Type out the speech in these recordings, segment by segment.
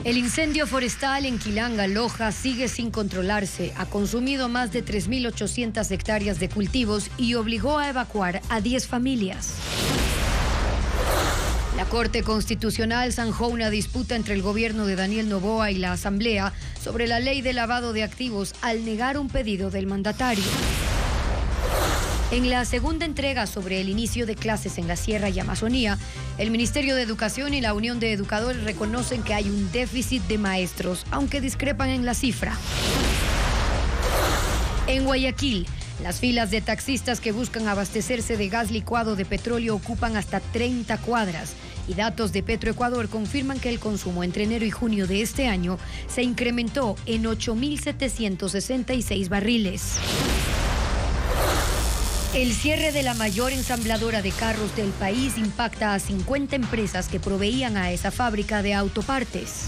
El incendio forestal en Quilanga, Loja, sigue sin controlarse. Ha consumido más de 3.800 hectáreas de cultivos y obligó a evacuar a 10 familias. La Corte Constitucional zanjó una disputa entre el gobierno de Daniel Noboa y la Asamblea sobre la ley de lavado de activos al negar un pedido del mandatario. En la segunda entrega sobre el inicio de clases en la Sierra y Amazonía, el Ministerio de Educación y la Unión de Educadores reconocen que hay un déficit de maestros, aunque discrepan en la cifra. En Guayaquil, las filas de taxistas que buscan abastecerse de gas licuado de petróleo ocupan hasta 30 cuadras y datos de Petroecuador confirman que el consumo entre enero y junio de este año se incrementó en 8.766 barriles. El cierre de la mayor ensambladora de carros del país impacta a 50 empresas que proveían a esa fábrica de autopartes.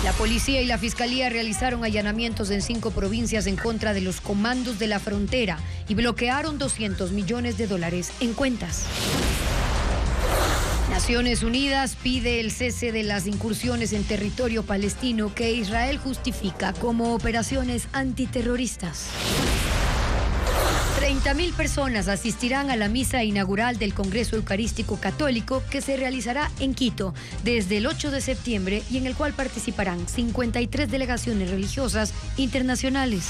La policía y la fiscalía realizaron allanamientos en 5 provincias en contra de los comandos de la frontera y bloquearon $200 millones en cuentas. Naciones Unidas pide el cese de las incursiones en territorio palestino que Israel justifica como operaciones antiterroristas. 30.000 personas asistirán a la misa inaugural del Congreso Eucarístico Católico que se realizará en Quito desde el 8 de septiembre y en el cual participarán 53 delegaciones religiosas internacionales.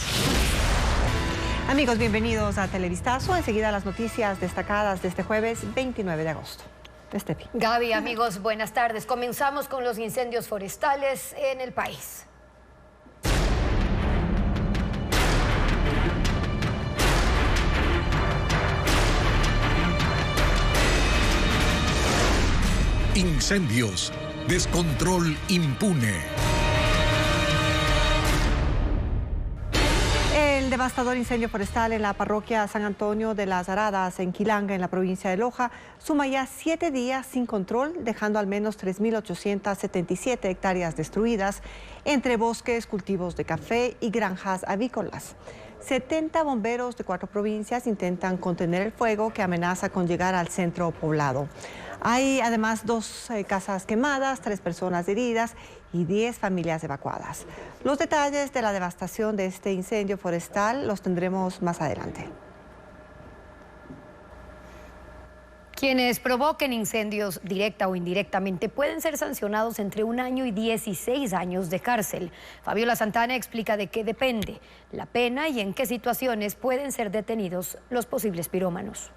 Amigos, bienvenidos a Televistazo. Enseguida las noticias destacadas de este jueves 29 de agosto. Estefi. Gaby, amigos, buenas tardes. Comenzamos con los incendios forestales en el país. Incendios, descontrol impune. El devastador incendio forestal en la parroquia San Antonio de las Aradas, en Quilanga, en la provincia de Loja, suma ya 7 días sin control, dejando al menos 3.877 hectáreas destruidas, entre bosques, cultivos de café y granjas avícolas. 70 bomberos de 4 provincias intentan contener el fuego que amenaza con llegar al centro poblado. Hay además 2 casas quemadas, 3 personas heridas y 10 familias evacuadas. Los detalles de la devastación de este incendio forestal los tendremos más adelante. Quienes provoquen incendios directa o indirectamente pueden ser sancionados entre 1 año y 16 años de cárcel. Fabiola Santana explica de qué depende la pena y en qué situaciones pueden ser detenidos los posibles pirómanos.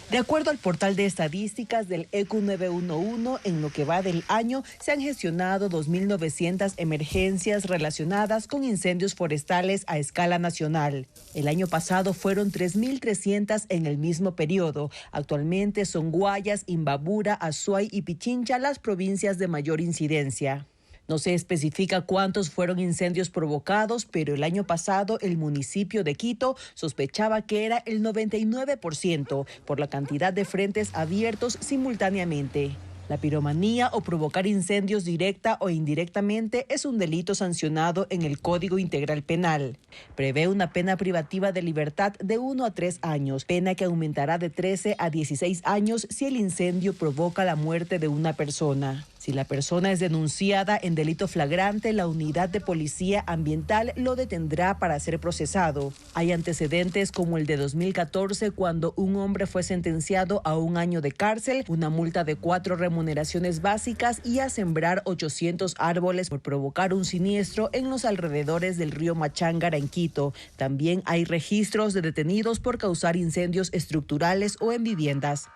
De acuerdo al portal de estadísticas del ECU 911, en lo que va del año se han gestionado 2.900 emergencias relacionadas con incendios forestales a escala nacional. El año pasado fueron 3.300 en el mismo periodo. Actualmente son Guayas, Imbabura, Azuay y Pichincha las provincias de mayor incidencia. No se especifica cuántos fueron incendios provocados, pero el año pasado el municipio de Quito sospechaba que era el 99% por la cantidad de frentes abiertos simultáneamente. La piromanía o provocar incendios directa o indirectamente es un delito sancionado en el Código Integral Penal. Prevé una pena privativa de libertad de 1 a 3 años, pena que aumentará de 13 a 16 años si el incendio provoca la muerte de una persona. Si la persona es denunciada en delito flagrante, la unidad de policía ambiental lo detendrá para ser procesado. Hay antecedentes como el de 2014, cuando un hombre fue sentenciado a 1 año de cárcel, una multa de 4 remuneraciones básicas y a sembrar 800 árboles por provocar un siniestro en los alrededores del río Machángara en Quito. También hay registros de detenidos por causar incendios estructurales o en viviendas.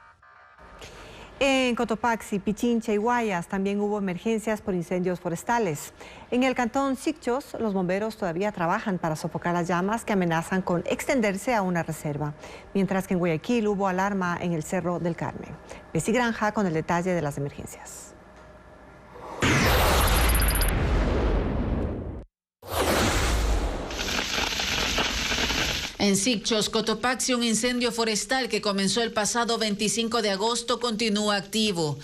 En Cotopaxi, Pichincha y Guayas también hubo emergencias por incendios forestales. En el cantón Sicchos, los bomberos todavía trabajan para sofocar las llamas que amenazan con extenderse a una reserva, mientras que en Guayaquil hubo alarma en el Cerro del Carmen. Bessie Granja con el detalle de las emergencias. En Sicchos, Cotopaxi, un incendio forestal que comenzó el pasado 25 de agosto continúa activo.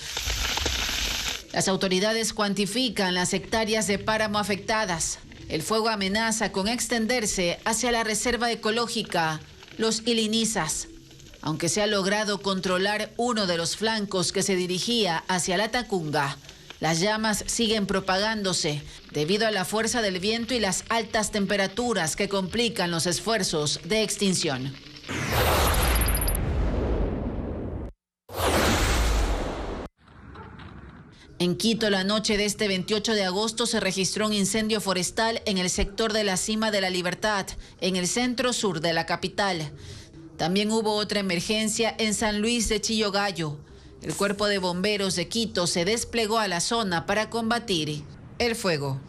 Las autoridades cuantifican las hectáreas de páramo afectadas. El fuego amenaza con extenderse hacia la reserva ecológica Los Ilinizas. Aunque se ha logrado controlar uno de los flancos que se dirigía hacia la Tacunga, Las llamas siguen propagándose debido a la fuerza del viento y las altas temperaturas que complican los esfuerzos de extinción. En Quito, la noche de este 28 de agosto se registró un incendio forestal en el sector de la Cima de la Libertad, en el centro sur de la capital. También hubo otra emergencia en San Luis de Chillogallo. El Cuerpo de Bomberos de Quito se desplegó a la zona para combatir el fuego.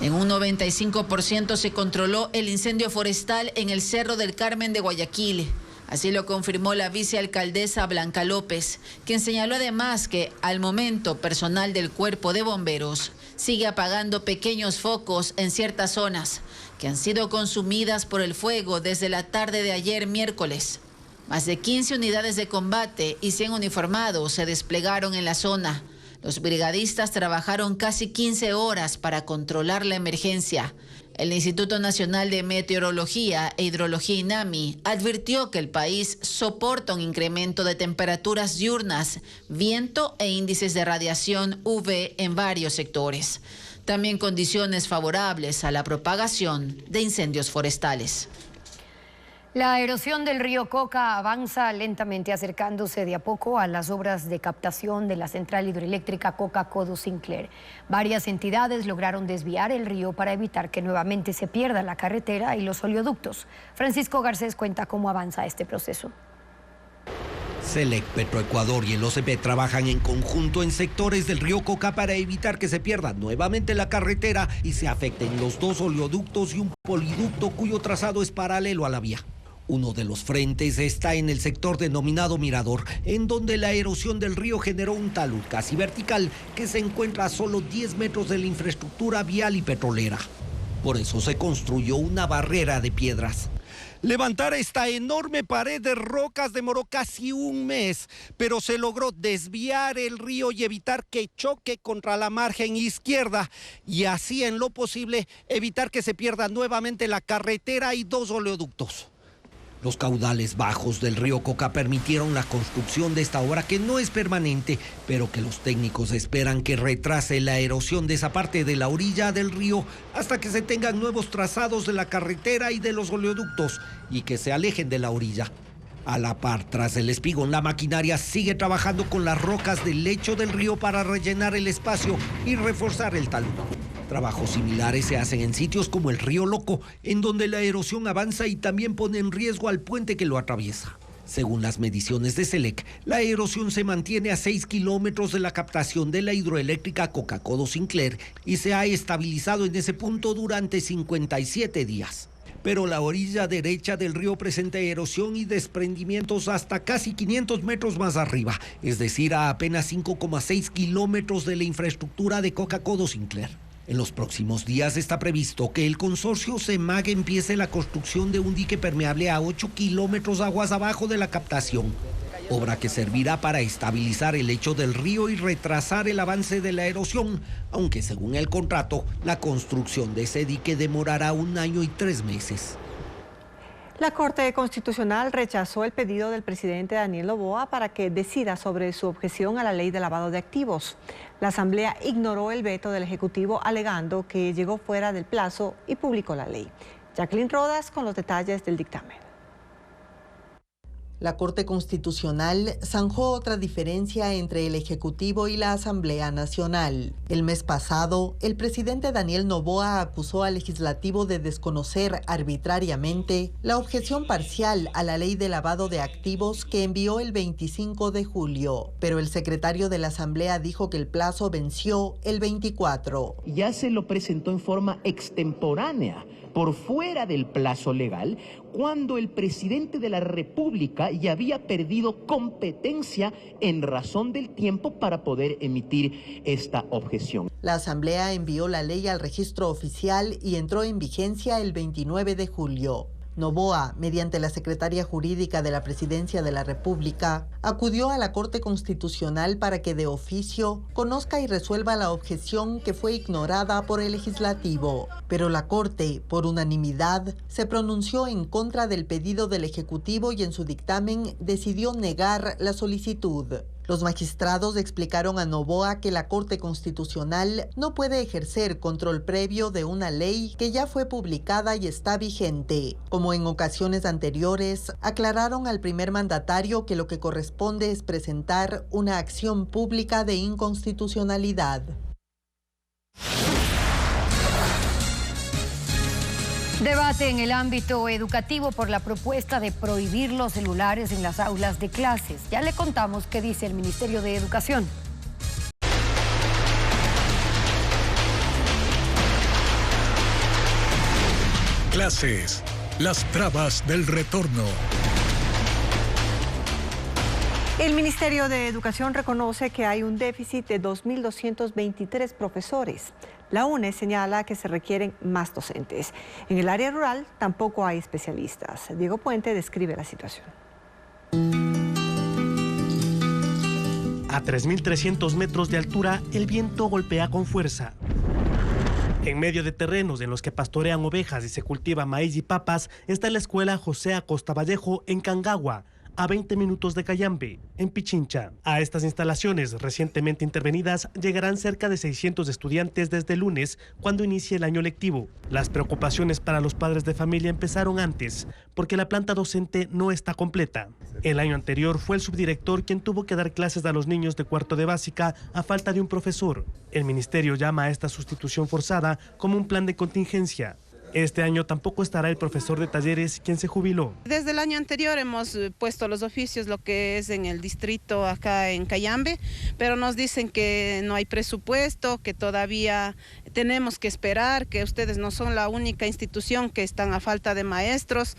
En un 95% se controló el incendio forestal en el Cerro del Carmen de Guayaquil. Así lo confirmó la vicealcaldesa Blanca López, quien señaló además que al momento personal del Cuerpo de Bomberos sigue apagando pequeños focos en ciertas zonas que han sido consumidas por el fuego desde la tarde de ayer miércoles. Más de 15 unidades de combate y 100 uniformados se desplegaron en la zona. Los brigadistas trabajaron casi 15 horas para controlar la emergencia. El Instituto Nacional de Meteorología e Hidrología INAMI advirtió que el país soporta un incremento de temperaturas diurnas, viento e índices de radiación UV en varios sectores. También condiciones favorables a la propagación de incendios forestales. La erosión del río Coca avanza lentamente, acercándose de a poco a las obras de captación de la central hidroeléctrica Coca-Codo Sinclair. Varias entidades lograron desviar el río para evitar que nuevamente se pierda la carretera y los oleoductos. Francisco Garcés cuenta cómo avanza este proceso. SELEC, Petroecuador y el OCP trabajan en conjunto en sectores del río Coca para evitar que se pierda nuevamente la carretera y se afecten los dos oleoductos y un poliducto cuyo trazado es paralelo a la vía. Uno de los frentes está en el sector denominado Mirador, en donde la erosión del río generó un talud casi vertical que se encuentra a solo 10 metros de la infraestructura vial y petrolera. Por eso se construyó una barrera de piedras. Levantar esta enorme pared de rocas demoró casi un mes, pero se logró desviar el río y evitar que choque contra la margen izquierda y así en lo posible evitar que se pierda nuevamente la carretera y dos oleoductos. Los caudales bajos del río Coca permitieron la construcción de esta obra que no es permanente, pero que los técnicos esperan que retrase la erosión de esa parte de la orilla del río hasta que se tengan nuevos trazados de la carretera y de los oleoductos y que se alejen de la orilla. A la par, tras el espigón, la maquinaria sigue trabajando con las rocas del lecho del río para rellenar el espacio y reforzar el talud. Trabajos similares se hacen en sitios como el Río Loco, en donde la erosión avanza y también pone en riesgo al puente que lo atraviesa. Según las mediciones de SELEC, la erosión se mantiene a 6 kilómetros de la captación de la hidroeléctrica Coca-Codo Sinclair y se ha estabilizado en ese punto durante 57 días. Pero la orilla derecha del río presenta erosión y desprendimientos hasta casi 500 metros más arriba, es decir, a apenas 5,6 kilómetros de la infraestructura de Coca-Codo Sinclair. En los próximos días está previsto que el consorcio CEMAG empiece la construcción de un dique permeable a 8 kilómetros aguas abajo de la captación, obra que servirá para estabilizar el lecho del río y retrasar el avance de la erosión, aunque según el contrato, la construcción de ese dique demorará 1 año y 3 meses. La Corte Constitucional rechazó el pedido del presidente Daniel Noboa para que decida sobre su objeción a la ley de lavado de activos. La Asamblea ignoró el veto del Ejecutivo alegando que llegó fuera del plazo y publicó la ley. Jacqueline Rodas con los detalles del dictamen. La Corte Constitucional zanjó otra diferencia entre el Ejecutivo y la Asamblea Nacional. El mes pasado, el presidente Daniel Noboa acusó al Legislativo de desconocer arbitrariamente la objeción parcial a la ley de lavado de activos que envió el 25 de julio. Pero el secretario de la Asamblea dijo que el plazo venció el 24. Ya se lo presentó en forma extemporánea, por fuera del plazo legal, cuando el presidente de la República ya había perdido competencia en razón del tiempo para poder emitir esta objeción. La Asamblea envió la ley al registro oficial y entró en vigencia el 29 de julio. Noboa, mediante la secretaria jurídica de la Presidencia de la República, acudió a la Corte Constitucional para que de oficio conozca y resuelva la objeción que fue ignorada por el Legislativo. Pero la Corte, por unanimidad, se pronunció en contra del pedido del Ejecutivo y en su dictamen decidió negar la solicitud. Los magistrados explicaron a Noboa que la Corte Constitucional no puede ejercer control previo de una ley que ya fue publicada y está vigente. Como en ocasiones anteriores, aclararon al primer mandatario que lo que corresponde es presentar una acción pública de inconstitucionalidad. Debate en el ámbito educativo por la propuesta de prohibir los celulares en las aulas de clases. Ya le contamos qué dice el Ministerio de Educación. Clases, las trabas del retorno. El Ministerio de Educación reconoce que hay un déficit de 2.223 profesores. La UNE señala que se requieren más docentes. En el área rural tampoco hay especialistas. Diego Puente describe la situación. A 3.300 metros de altura, el viento golpea con fuerza. En medio de terrenos en los que pastorean ovejas y se cultiva maíz y papas, está la escuela José Acosta Vallejo en Cangagua, a 20 minutos de Cayambe, en Pichincha. A estas instalaciones recientemente intervenidas llegarán cerca de 600 estudiantes desde el lunes, cuando inicie el año lectivo. Las preocupaciones para los padres de familia empezaron antes, porque la planta docente no está completa. El año anterior fue el subdirector quien tuvo que dar clases a los niños de cuarto de básica a falta de un profesor. El ministerio llama a esta sustitución forzada como un plan de contingencia. Este año tampoco estará el profesor de talleres, quien se jubiló. Desde el año anterior hemos puesto los oficios, lo que es en el distrito acá en Cayambe, pero nos dicen que no hay presupuesto, que todavía tenemos que esperar, que ustedes no son la única institución que están a falta de maestros.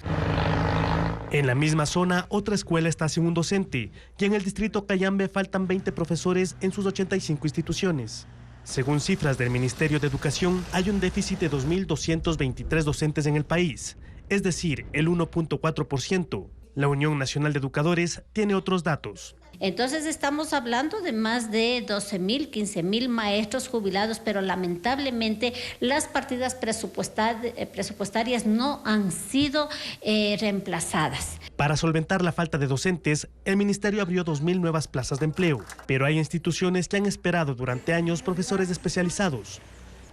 En la misma zona, otra escuela está sin un docente, y en el distrito Cayambe faltan 20 profesores en sus 85 instituciones. Según cifras del Ministerio de Educación, hay un déficit de 2.223 docentes en el país, es decir, el 1.4%. La Unión Nacional de Educadores tiene otros datos. Entonces estamos hablando de más de 12.000, 15.000 maestros jubilados, pero lamentablemente las partidas presupuestarias no han sido reemplazadas. Para solventar la falta de docentes, el ministerio abrió 2.000 nuevas plazas de empleo, pero hay instituciones que han esperado durante años profesores especializados.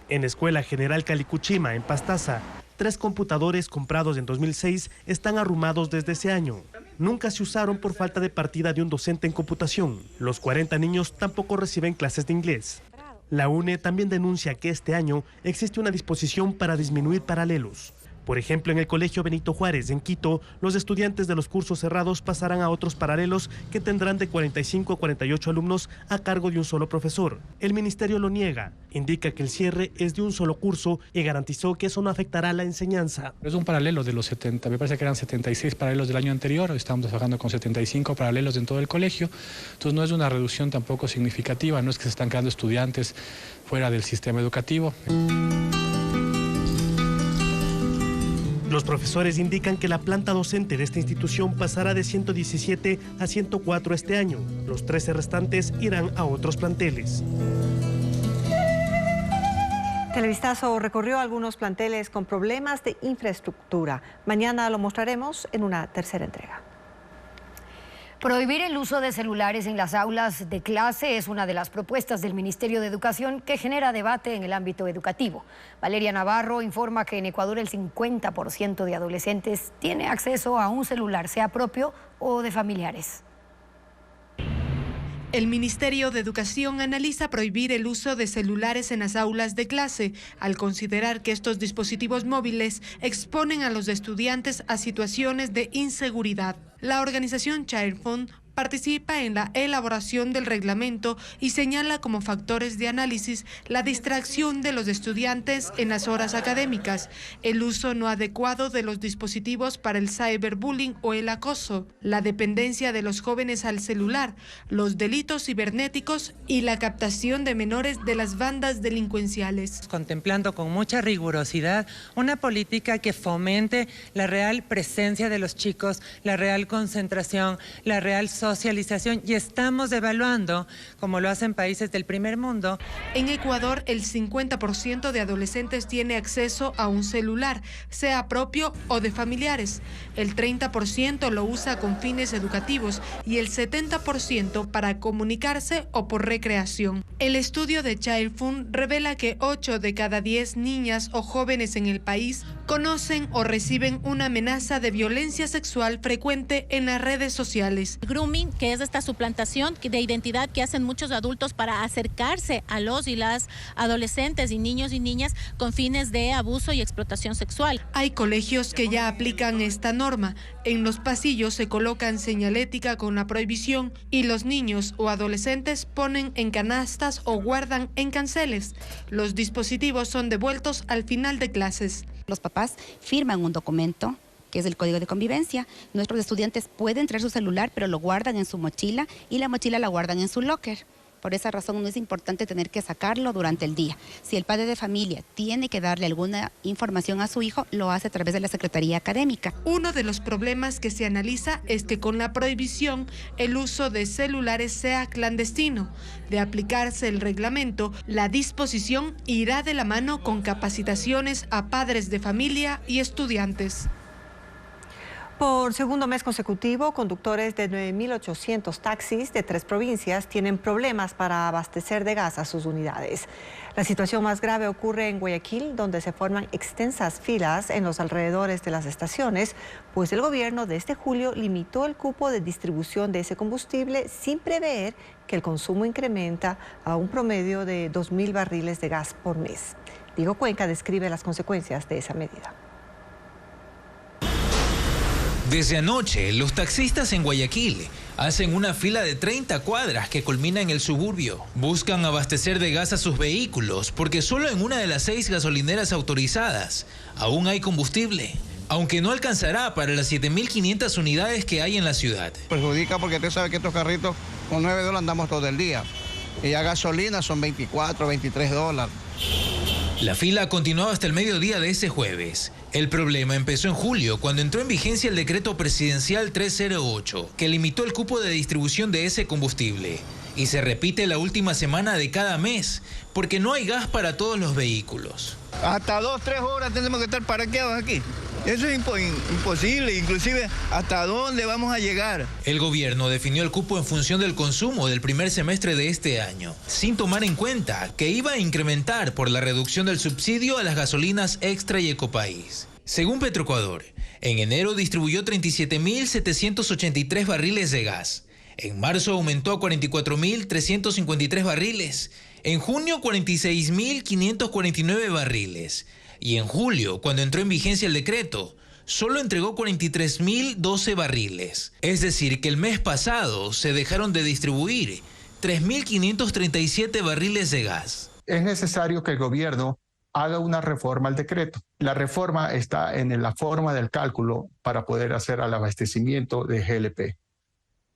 En la Escuela General Calicuchima, en Pastaza, 3 computadores comprados en 2006 están arrumados desde ese año. Nunca se usaron por falta de partida de un docente en computación. Los 40 niños tampoco reciben clases de inglés. La UNE también denuncia que este año existe una disposición para disminuir paralelos. Por ejemplo, en el Colegio Benito Juárez, en Quito, los estudiantes de los cursos cerrados pasarán a otros paralelos que tendrán de 45 a 48 alumnos a cargo de un solo profesor. El ministerio lo niega, indica que el cierre es de un solo curso y garantizó que eso no afectará la enseñanza. Es un paralelo de los 70, me parece que eran 76 paralelos del año anterior, estamos trabajando con 75 paralelos en todo el colegio, entonces no es una reducción tampoco significativa, no es que se están quedando estudiantes fuera del sistema educativo. Los profesores indican que la planta docente de esta institución pasará de 117 a 104 este año. Los 13 restantes irán a otros planteles. Televistazo recorrió algunos planteles con problemas de infraestructura. Mañana lo mostraremos en una tercera entrega. Prohibir el uso de celulares en las aulas de clase es una de las propuestas del Ministerio de Educación que genera debate en el ámbito educativo. Valeria Navarro informa que en Ecuador el 50% de adolescentes tiene acceso a un celular, sea propio o de familiares. El Ministerio de Educación analiza prohibir el uso de celulares en las aulas de clase, al considerar que estos dispositivos móviles exponen a los estudiantes a situaciones de inseguridad. La organización Child Fund participa en la elaboración del reglamento y señala como factores de análisis la distracción de los estudiantes en las horas académicas, el uso no adecuado de los dispositivos para el cyberbullying o el acoso, la dependencia de los jóvenes al celular, los delitos cibernéticos y la captación de menores de las bandas delincuenciales. Contemplando con mucha rigurosidad una política que fomente la real presencia de los chicos, la real concentración, la real socialización, y estamos evaluando, como lo hacen países del primer mundo. En Ecuador, el 50% de adolescentes tiene acceso a un celular, sea propio o de familiares. El 30% lo usa con fines educativos y el 70% para comunicarse o por recreación. El estudio de Child Fund revela que 8 de cada 10 niñas o jóvenes en el país conocen o reciben una amenaza de violencia sexual frecuente en las redes sociales. Grooming, que es esta suplantación de identidad que hacen muchos adultos para acercarse a los y las adolescentes y niños y niñas con fines de abuso y explotación sexual. Hay colegios que ya aplican esta norma. En los pasillos se colocan señalética con la prohibición y los niños o adolescentes ponen en canastas o guardan en canceles. Los dispositivos son devueltos al final de clases. Los papás firman un documento que es el código de convivencia. Nuestros estudiantes pueden traer su celular, pero lo guardan en su mochila y la mochila la guardan en su locker. Por esa razón no es importante tener que sacarlo durante el día. Si el padre de familia tiene que darle alguna información a su hijo, lo hace a través de la Secretaría Académica. Uno de los problemas que se analiza es que con la prohibición el uso de celulares sea clandestino. De aplicarse el reglamento, la disposición irá de la mano con capacitaciones a padres de familia y estudiantes. Por segundo mes consecutivo, conductores de 9.800 taxis de 3 provincias tienen problemas para abastecer de gas a sus unidades. La situación más grave ocurre en Guayaquil, donde se forman extensas filas en los alrededores de las estaciones, pues el gobierno desde julio limitó el cupo de distribución de ese combustible sin prever que el consumo incrementa a un promedio de 2.000 barriles de gas por mes. Diego Cuenca describe las consecuencias de esa medida. Desde anoche, los taxistas en Guayaquil hacen una fila de 30 cuadras que culmina en el suburbio. Buscan abastecer de gas a sus vehículos porque solo en una de las 6 gasolineras autorizadas aún hay combustible, aunque no alcanzará para las 7.500 unidades que hay en la ciudad. Perjudica porque usted sabe que estos carritos con $9 andamos todo el día y a gasolina son $24, $23. La fila continuaba hasta el mediodía de ese jueves. El problema empezó en julio, cuando entró en vigencia el decreto presidencial 308, que limitó el cupo de distribución de ese combustible. Y se repite la última semana de cada mes, porque no hay gas para todos los vehículos. Hasta 2-3 horas tenemos que estar parqueados aquí. Eso es imposible, inclusive hasta dónde vamos a llegar. El gobierno definió el cupo en función del consumo del primer semestre de este año, sin tomar en cuenta que iba a incrementar por la reducción del subsidio a las gasolinas Extra y Ecopaís. Según Petroecuador, en enero distribuyó 37.783 barriles de gas. En marzo aumentó a 44.353 barriles. En junio, 46.549 barriles. Y en julio, cuando entró en vigencia el decreto, solo entregó 43.012 barriles. Es decir, que el mes pasado se dejaron de distribuir 3.537 barriles de gas. Es necesario que el gobierno haga una reforma al decreto. La reforma está en la forma del cálculo para poder hacer el abastecimiento de GLP,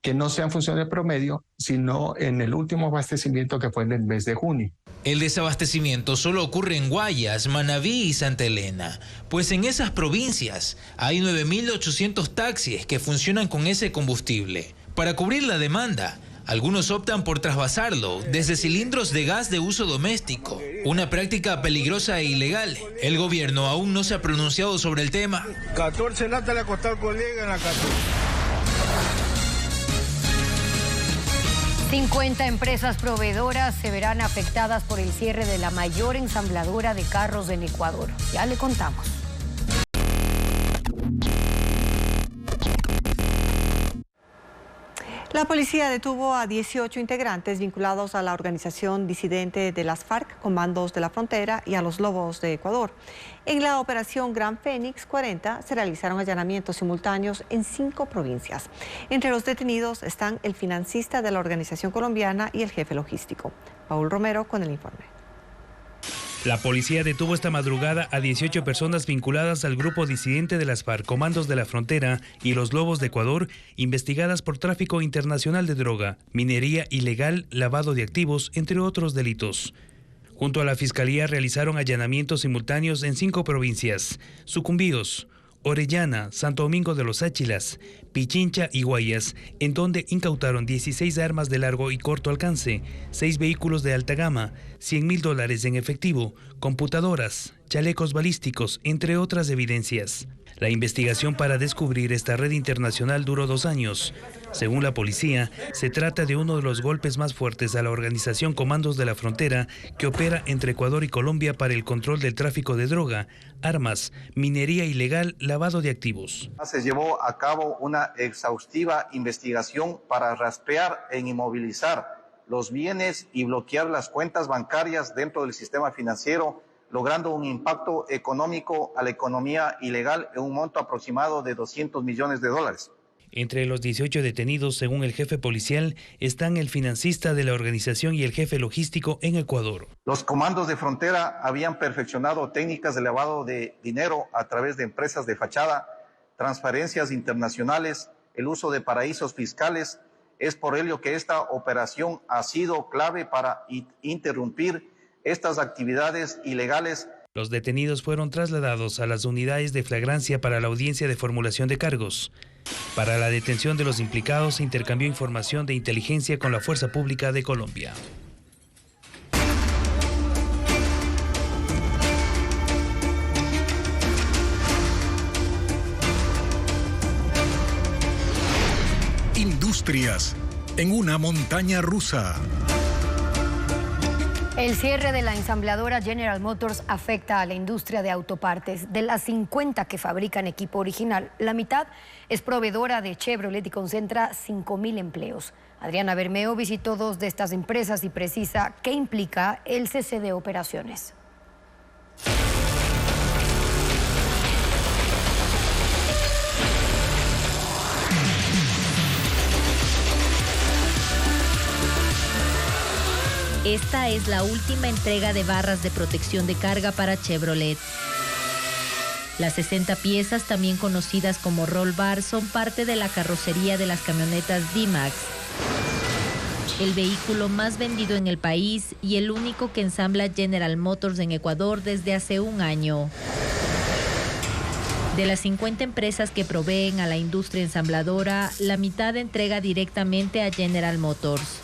que no sea en función del promedio, sino en el último abastecimiento que fue en el mes de junio. El desabastecimiento solo ocurre en Guayas, Manabí y Santa Elena, pues en esas provincias hay 9.800 taxis que funcionan con ese combustible. Para cubrir la demanda, algunos optan por trasvasarlo desde cilindros de gas de uso doméstico, una práctica peligrosa e ilegal. El gobierno aún no se ha pronunciado sobre el tema. 14 latas le ha costado al colega en la casa. 50 empresas proveedoras se verán afectadas por el cierre de la mayor ensambladora de carros en Ecuador. Ya le contamos. La policía detuvo a 18 integrantes vinculados a la organización disidente de las FARC, Comandos de la Frontera, y a los Lobos de Ecuador. En la operación Gran Fénix 40 se realizaron allanamientos simultáneos en 5 provincias. Entre los detenidos están el financista de la organización colombiana y el jefe logístico. Paul Romero con el informe. La policía detuvo esta madrugada a 18 personas vinculadas al grupo disidente de las FARC, Comandos de la Frontera y los Lobos de Ecuador, investigadas por tráfico internacional de droga, minería ilegal, lavado de activos, entre otros delitos. Junto a la Fiscalía realizaron allanamientos simultáneos en 5 provincias: Sucumbíos, Orellana, Santo Domingo de los Áchilas, Pichincha y Guayas, en donde incautaron 16 armas de largo y corto alcance, 6 vehículos de alta gama, $100,000 en efectivo, computadoras, chalecos balísticos, entre otras evidencias. La investigación para descubrir esta red internacional duró 2 años. Según la policía, se trata de uno de los golpes más fuertes a la organización Comandos de la Frontera, que opera entre Ecuador y Colombia para el control del tráfico de droga, armas, minería ilegal, lavado de activos. Se llevó a cabo una exhaustiva investigación para rastrear e inmovilizar los bienes y bloquear las cuentas bancarias dentro del sistema financiero, logrando un impacto económico a la economía ilegal en un monto aproximado de $200 millones. Entre los 18 detenidos, según el jefe policial, están el financista de la organización y el jefe logístico en Ecuador. Los comandos de frontera habían perfeccionado técnicas de lavado de dinero a través de empresas de fachada, transferencias internacionales, el uso de paraísos fiscales. Es por ello que esta operación ha sido clave para interrumpir estas actividades ilegales. Los detenidos fueron trasladados a las unidades de flagrancia para la audiencia de formulación de cargos. Para la detención de los implicados se intercambió información de inteligencia con la Fuerza Pública de Colombia. Industrias en una montaña rusa. El cierre de la ensambladora General Motors afecta a la industria de autopartes. De las 50 que fabrican equipo original, la mitad es proveedora de Chevrolet y concentra 5,000 empleos. Adriana Bermeo visitó 2 de estas empresas y precisa qué implica el cese de operaciones. Esta es la última entrega de barras de protección de carga para Chevrolet. Las 60 piezas, también conocidas como roll bar, son parte de la carrocería de las camionetas D-Max, el vehículo más vendido en el país y el único que ensambla General Motors en Ecuador desde hace 1 año. De las 50 empresas que proveen a la industria ensambladora, la mitad entrega directamente a General Motors.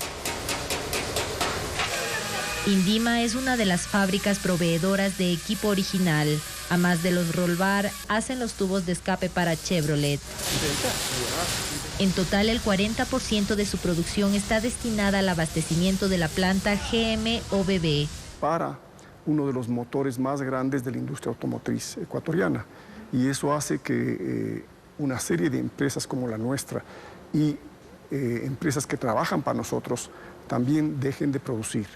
Indima es una de las fábricas proveedoras de equipo original. A más de los roll bar, hacen los tubos de escape para Chevrolet. En total, el 40% de su producción está destinada al abastecimiento de la planta GM-OBB. Para uno de los motores más grandes de la industria automotriz ecuatoriana. Y eso hace que una serie de empresas como la nuestra y empresas que trabajan para nosotros también dejen de producir.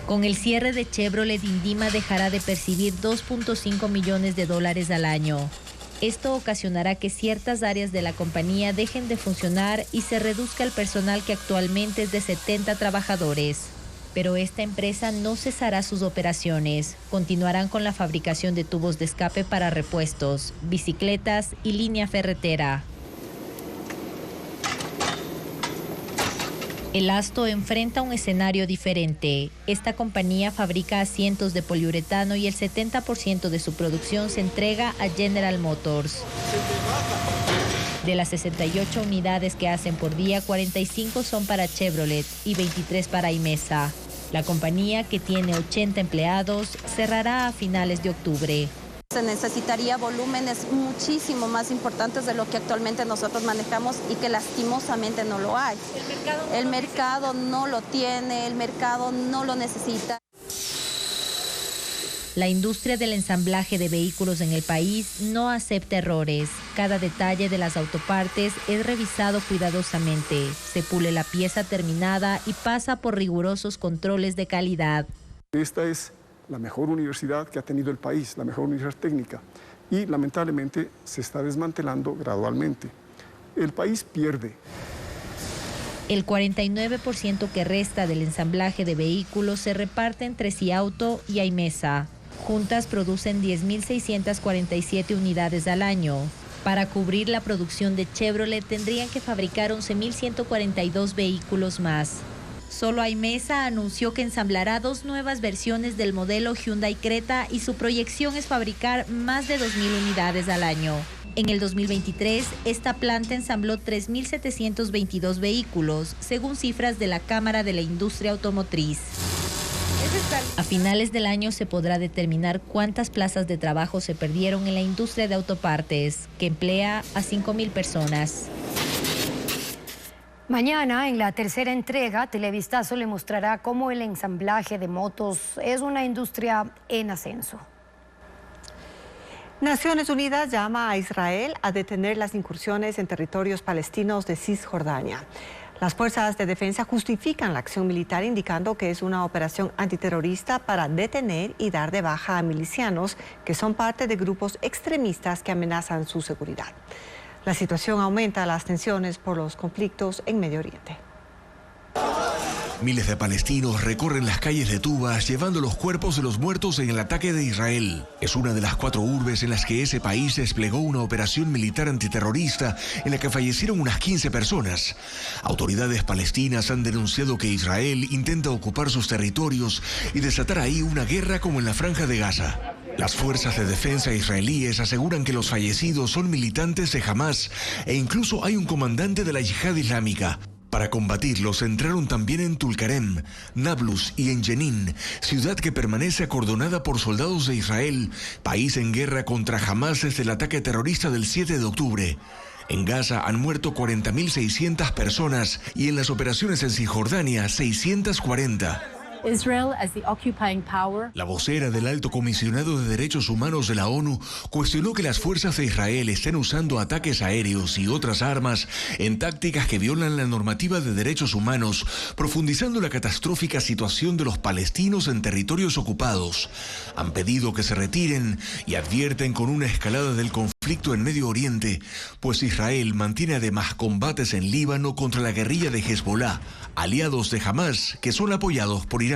Con el cierre de Chevrolet, Indima dejará de percibir $2.5 millones al año. Esto ocasionará que ciertas áreas de la compañía dejen de funcionar y se reduzca el personal, que actualmente es de 70 trabajadores. Pero esta empresa no cesará sus operaciones. Continuarán con la fabricación de tubos de escape para repuestos, bicicletas y línea ferretera. El Asto enfrenta un escenario diferente. Esta compañía fabrica asientos de poliuretano y el 70% de su producción se entrega a General Motors. De las 68 unidades que hacen por día, 45 son para Chevrolet y 23 para Imesa. La compañía, que tiene 80 empleados, cerrará a finales de octubre. Se necesitaría volúmenes muchísimo más importantes de lo que actualmente nosotros manejamos y que lastimosamente no lo hay. El mercado no lo tiene, el mercado no lo necesita. La industria del ensamblaje de vehículos en el país no acepta errores. Cada detalle de las autopartes es revisado cuidadosamente. Se pule la pieza terminada y pasa por rigurosos controles de calidad. Esta es la mejor universidad que ha tenido el país, la mejor universidad técnica, y lamentablemente se está desmantelando gradualmente. El país pierde. El 49% que resta del ensamblaje de vehículos se reparte entre Ciauto y Aimesa. Juntas producen 10.647 unidades al año. Para cubrir la producción de Chevrolet tendrían que fabricar 11.142 vehículos más. Solo Aimesa anunció que ensamblará 2 nuevas versiones del modelo Hyundai Creta y su proyección es fabricar más de 2.000 unidades al año. En el 2023, esta planta ensambló 3.722 vehículos, según cifras de la Cámara de la Industria Automotriz. A finales del año se podrá determinar cuántas plazas de trabajo se perdieron en la industria de autopartes, que emplea a 5.000 personas. Mañana, en la tercera entrega, Televistazo le mostrará cómo el ensamblaje de motos es una industria en ascenso. Naciones Unidas llama a Israel a detener las incursiones en territorios palestinos de Cisjordania. Las fuerzas de defensa justifican la acción militar indicando que es una operación antiterrorista para detener y dar de baja a milicianos que son parte de grupos extremistas que amenazan su seguridad. La situación aumenta las tensiones por los conflictos en Medio Oriente. Miles de palestinos recorren las calles de Tubas llevando los cuerpos de los muertos en el ataque de Israel. Es una de las 4 urbes en las que ese país desplegó una operación militar antiterrorista en la que fallecieron unas 15 personas. Autoridades palestinas han denunciado que Israel intenta ocupar sus territorios y desatar ahí una guerra como en la Franja de Gaza. Las fuerzas de defensa israelíes aseguran que los fallecidos son militantes de Hamas e incluso hay un comandante de la Yihad Islámica. Para combatirlos entraron también en Tulkarem, Nablus y en Jenin, ciudad que permanece acordonada por soldados de Israel, país en guerra contra Hamas desde el ataque terrorista del 7 de octubre. En Gaza han muerto 40.600 personas y en las operaciones en Cisjordania 640. La vocera del Alto Comisionado de Derechos Humanos de la ONU cuestionó que las fuerzas de Israel estén usando ataques aéreos y otras armas en tácticas que violan la normativa de derechos humanos, profundizando la catastrófica situación de los palestinos en territorios ocupados. Han pedido que se retiren y advierten con una escalada del conflicto en Medio Oriente, pues Israel mantiene además combates en Líbano contra la guerrilla de Hezbollah, aliados de Hamas que son apoyados por Irán.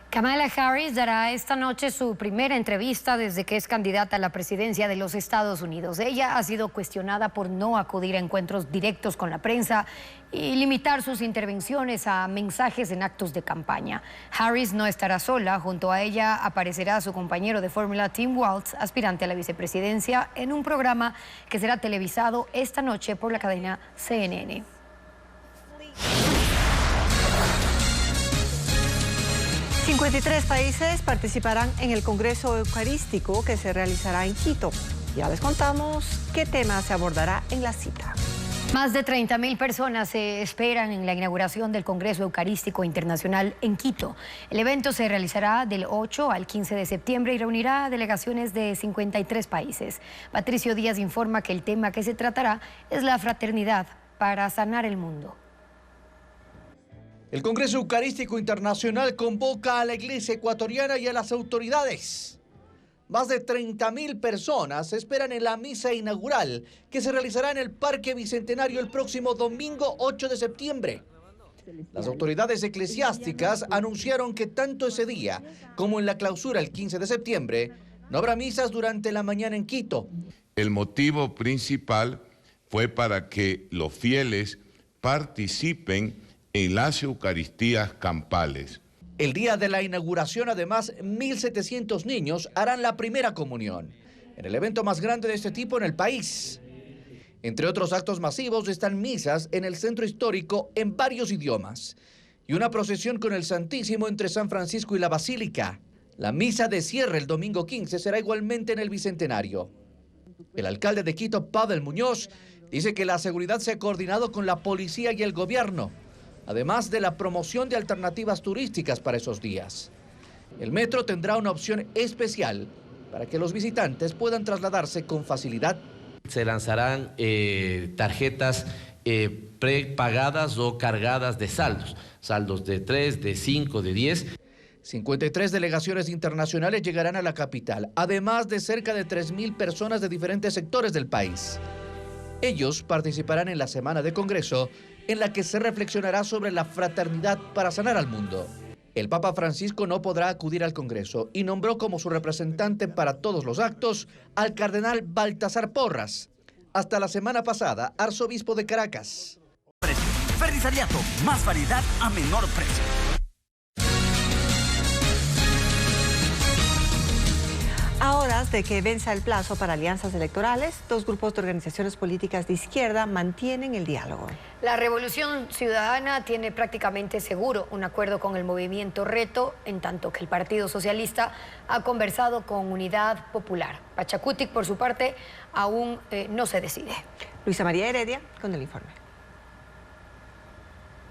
Kamala Harris dará esta noche su primera entrevista desde que es candidata a la presidencia de los Estados Unidos. Ella ha sido cuestionada por no acudir a encuentros directos con la prensa y limitar sus intervenciones a mensajes en actos de campaña. Harris no estará sola. Junto a ella aparecerá su compañero de fórmula Tim Walz, aspirante a la vicepresidencia, en un programa que será televisado esta noche por la cadena CNN. 53 países participarán en el Congreso Eucarístico que se realizará en Quito. Ya les contamos qué tema se abordará en la cita. Más de 30.000 personas se esperan en la inauguración del Congreso Eucarístico Internacional en Quito. El evento se realizará del 8 al 15 de septiembre y reunirá delegaciones de 53 países. Patricio Díaz informa que el tema que se tratará es la fraternidad para sanar el mundo. El Congreso Eucarístico Internacional convoca a la Iglesia ecuatoriana y a las autoridades. Más de 30.000 personas esperan en la misa inaugural que se realizará en el Parque Bicentenario el próximo domingo 8 de septiembre. Las autoridades eclesiásticas anunciaron que tanto ese día como en la clausura el 15 de septiembre no habrá misas durante la mañana en Quito. El motivo principal fue para que los fieles participen en las Eucaristías campales. El día de la inauguración, además, 1.700 niños harán la primera comunión, en el evento más grande de este tipo en el país. Entre otros actos masivos están misas en el centro histórico en varios idiomas y una procesión con el Santísimo entre San Francisco y la Basílica. La misa de cierre el domingo 15 será igualmente en el Bicentenario. El alcalde de Quito, Pavel Muñoz, dice que la seguridad se ha coordinado con la policía y el gobierno, además de la promoción de alternativas turísticas para esos días. El metro tendrá una opción especial para que los visitantes puedan trasladarse con facilidad. Se lanzarán tarjetas prepagadas o cargadas de saldos de 3, de 5, de 10. 53 delegaciones internacionales llegarán a la capital, además de cerca de 3.000 personas de diferentes sectores del país. Ellos participarán en la Semana de Congreso, en la que se reflexionará sobre la fraternidad para sanar al mundo. El Papa Francisco no podrá acudir al Congreso y nombró como su representante para todos los actos al cardenal Baltasar Porras, hasta la semana pasada arzobispo de Caracas. Ferrizaliato, más variedad a menor precio. A horas de que venza el plazo para alianzas electorales, dos grupos de organizaciones políticas de izquierda mantienen el diálogo. La Revolución Ciudadana tiene prácticamente seguro un acuerdo con el movimiento Reto, en tanto que el Partido Socialista ha conversado con Unidad Popular. Pachacutic, por su parte, aún no se decide. Luisa María Heredia con el informe.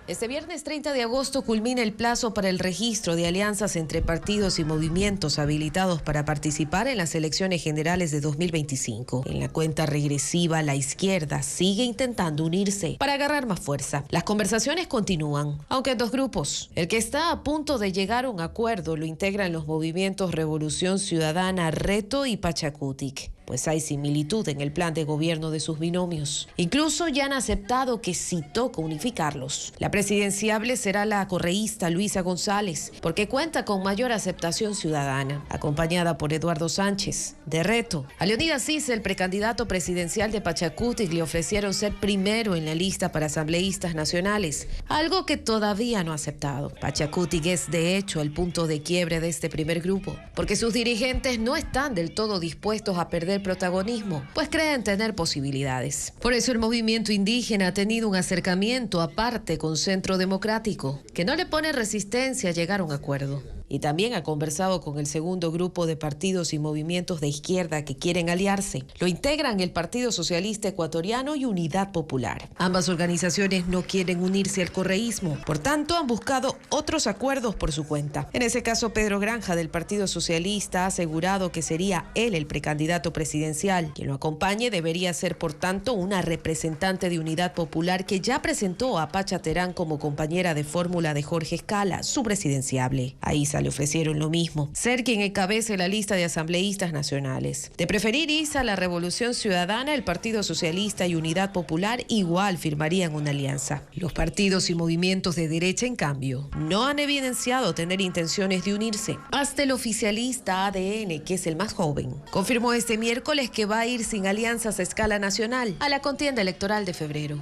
Este viernes 30 de agosto culmina el plazo para el registro de alianzas entre partidos y movimientos habilitados para participar en las elecciones generales de 2025. En la cuenta regresiva, la izquierda sigue intentando unirse para agarrar más fuerza. Las conversaciones continúan, aunque en dos grupos. El que está a punto de llegar a un acuerdo lo integran los movimientos Revolución Ciudadana, Reto y Pachacutic, pues hay similitud en el plan de gobierno de sus binomios. Incluso ya han aceptado que sí toca unificarlos. La presidenciable será la correísta Luisa González, porque cuenta con mayor aceptación ciudadana, acompañada por Eduardo Sánchez, de Reto. A Leonidas Issa, el precandidato presidencial de Pachacutic, le ofrecieron ser primero en la lista para asambleístas nacionales, algo que todavía no ha aceptado. Pachacutic es, de hecho, el punto de quiebre de este primer grupo, porque sus dirigentes no están del todo dispuestos a perder protagonismo, pues creen tener posibilidades. Por eso el movimiento indígena ha tenido un acercamiento aparte con Centro Democrático, que no le pone resistencia a llegar a un acuerdo. Y también ha conversado con el segundo grupo de partidos y movimientos de izquierda que quieren aliarse. Lo integran el Partido Socialista Ecuatoriano y Unidad Popular. Ambas organizaciones no quieren unirse al correísmo, por tanto han buscado otros acuerdos por su cuenta. En ese caso, Pedro Granja del Partido Socialista ha asegurado que sería él el precandidato presidencial. Quien lo acompañe debería ser, por tanto, una representante de Unidad Popular que ya presentó a Pacha Terán como compañera de fórmula de Jorge Escala, su presidenciable. A Issa le ofrecieron lo mismo, ser quien encabece la lista de asambleístas nacionales. De preferir Issa, la Revolución Ciudadana, el Partido Socialista y Unidad Popular igual firmarían una alianza. Los partidos y movimientos de derecha, en cambio, no han evidenciado tener intenciones de unirse. Hasta el oficialista ADN, que es el más joven, confirmó este miércoles que va a ir sin alianzas a escala nacional a la contienda electoral de febrero.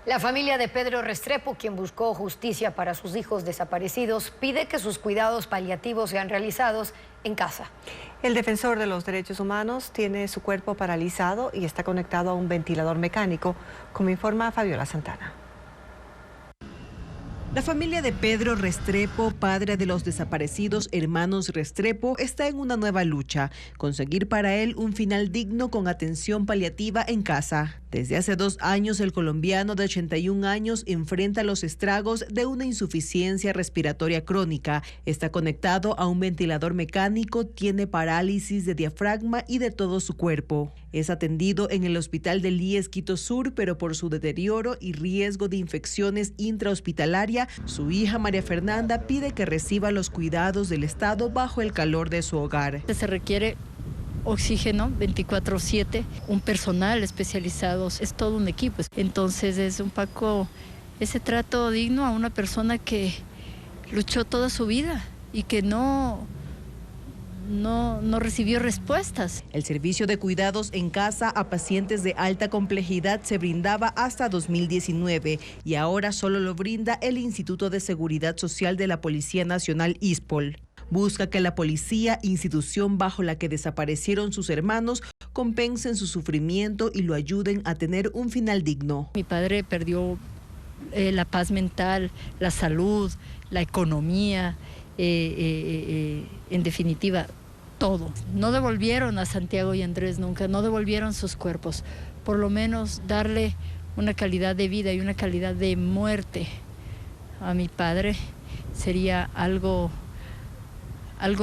La familia de Pedro Restrepo, quien buscó justicia para sus hijos desaparecidos, pide que sus cuidados paliativos sean realizados en casa. El defensor de los derechos humanos tiene su cuerpo paralizado y está conectado a un ventilador mecánico, como informa Fabiola Santana. La familia de Pedro Restrepo, padre de los desaparecidos hermanos Restrepo, está en una nueva lucha: conseguir para él un final digno con atención paliativa en casa. Desde hace 2 años, el colombiano de 81 años enfrenta los estragos de una insuficiencia respiratoria crónica. Está conectado a un ventilador mecánico, tiene parálisis de diafragma y de todo su cuerpo. Es atendido en el hospital del IES Quito Sur, pero por su deterioro y riesgo de infecciones intrahospitalaria, su hija María Fernanda pide que reciba los cuidados del Estado bajo el calor de su hogar. Se requiere oxígeno 24/7, un personal especializado, es todo un equipo. Entonces es un poco ese trato digno a una persona que luchó toda su vida y que no recibió respuestas. El servicio de cuidados en casa a pacientes de alta complejidad se brindaba hasta 2019 y ahora solo lo brinda el Instituto de Seguridad Social de la Policía Nacional, ISPOL. Busca que la policía, institución bajo la que desaparecieron sus hermanos, compensen su sufrimiento y lo ayuden a tener un final digno. Mi padre perdió la paz mental, la salud, la economía, en definitiva, todo. No devolvieron a Santiago y Andrés nunca, no devolvieron sus cuerpos. Por lo menos darle una calidad de vida y una calidad de muerte a mi padre sería algo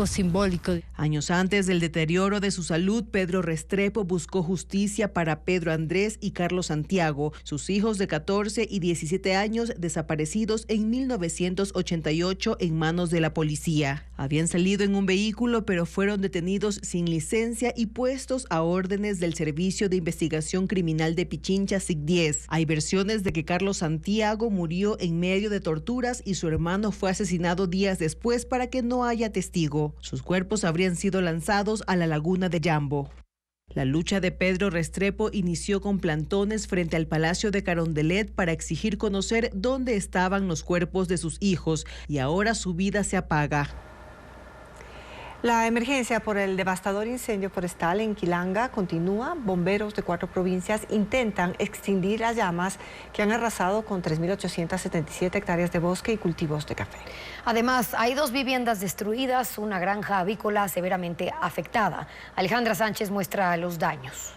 simbólico. Años antes del deterioro de su salud, Pedro Restrepo buscó justicia para Pedro Andrés y Carlos Santiago, sus hijos de 14 y 17 años desaparecidos en 1988 en manos de la policía. Habían salido en un vehículo, pero fueron detenidos sin licencia y puestos a órdenes del Servicio de Investigación Criminal de Pichincha, SIC-10. Hay versiones de que Carlos Santiago murió en medio de torturas y su hermano fue asesinado días después para que no haya testigos. Sus cuerpos habrían sido lanzados a la laguna de Yambo. La lucha de Pedro Restrepo inició con plantones frente al Palacio de Carondelet para exigir conocer dónde estaban los cuerpos de sus hijos, y ahora su vida se apaga. La emergencia por el devastador incendio forestal en Quilanga continúa. Bomberos de 4 provincias intentan extinguir las llamas que han arrasado con 3.877 hectáreas de bosque y cultivos de café. Además, hay 2 viviendas destruidas, una granja avícola severamente afectada. Alejandra Sánchez muestra los daños.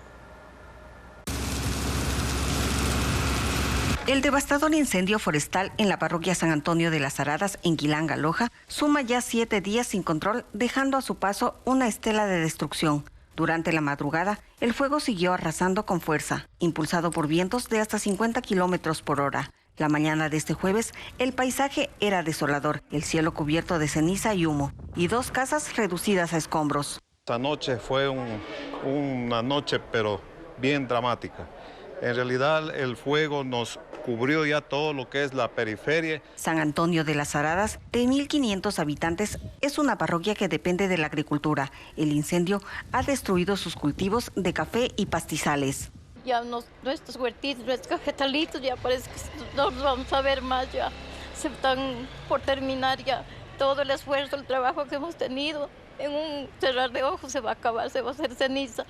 El devastador incendio forestal en la parroquia San Antonio de las Aradas, en Quilanga, Loja, suma ya 7 días sin control, dejando a su paso una estela de destrucción. Durante la madrugada, el fuego siguió arrasando con fuerza, impulsado por vientos de hasta 50 kilómetros por hora. La mañana de este jueves, el paisaje era desolador, el cielo cubierto de ceniza y humo, y 2 casas reducidas a escombros. Esta noche fue una noche, pero bien dramática. En realidad, el fuego nos cubrió ya todo lo que es la periferia. San Antonio de las Aradas, de 1.500 habitantes, es una parroquia que depende de la agricultura. El incendio ha destruido sus cultivos de café y pastizales. Ya nuestros huertitos, nuestros vegetalitos, ya parece que no los vamos a ver más, ya se están por terminar ya todo el esfuerzo, el trabajo que hemos tenido. En un cerrar de ojos se va a acabar, se va a hacer ceniza.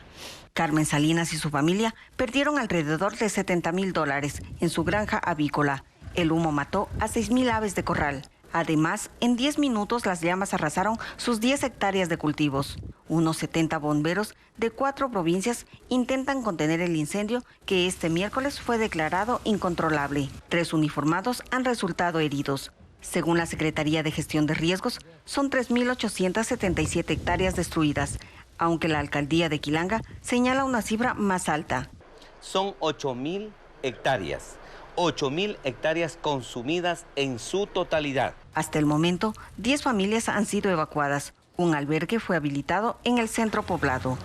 Carmen Salinas y su familia perdieron alrededor de $70,000 en su granja avícola. El humo mató a 6,000 aves de corral. Además, en 10 minutos las llamas arrasaron sus 10 hectáreas de cultivos. Unos 70 bomberos de 4 provincias intentan contener el incendio que este miércoles fue declarado incontrolable. 3 uniformados han resultado heridos. Según la Secretaría de Gestión de Riesgos, son 3.877 hectáreas destruidas, aunque la alcaldía de Quilanga señala una cifra más alta. Son 8.000 hectáreas. 8.000 hectáreas consumidas en su totalidad. Hasta el momento, 10 familias han sido evacuadas. Un albergue fue habilitado en el centro poblado.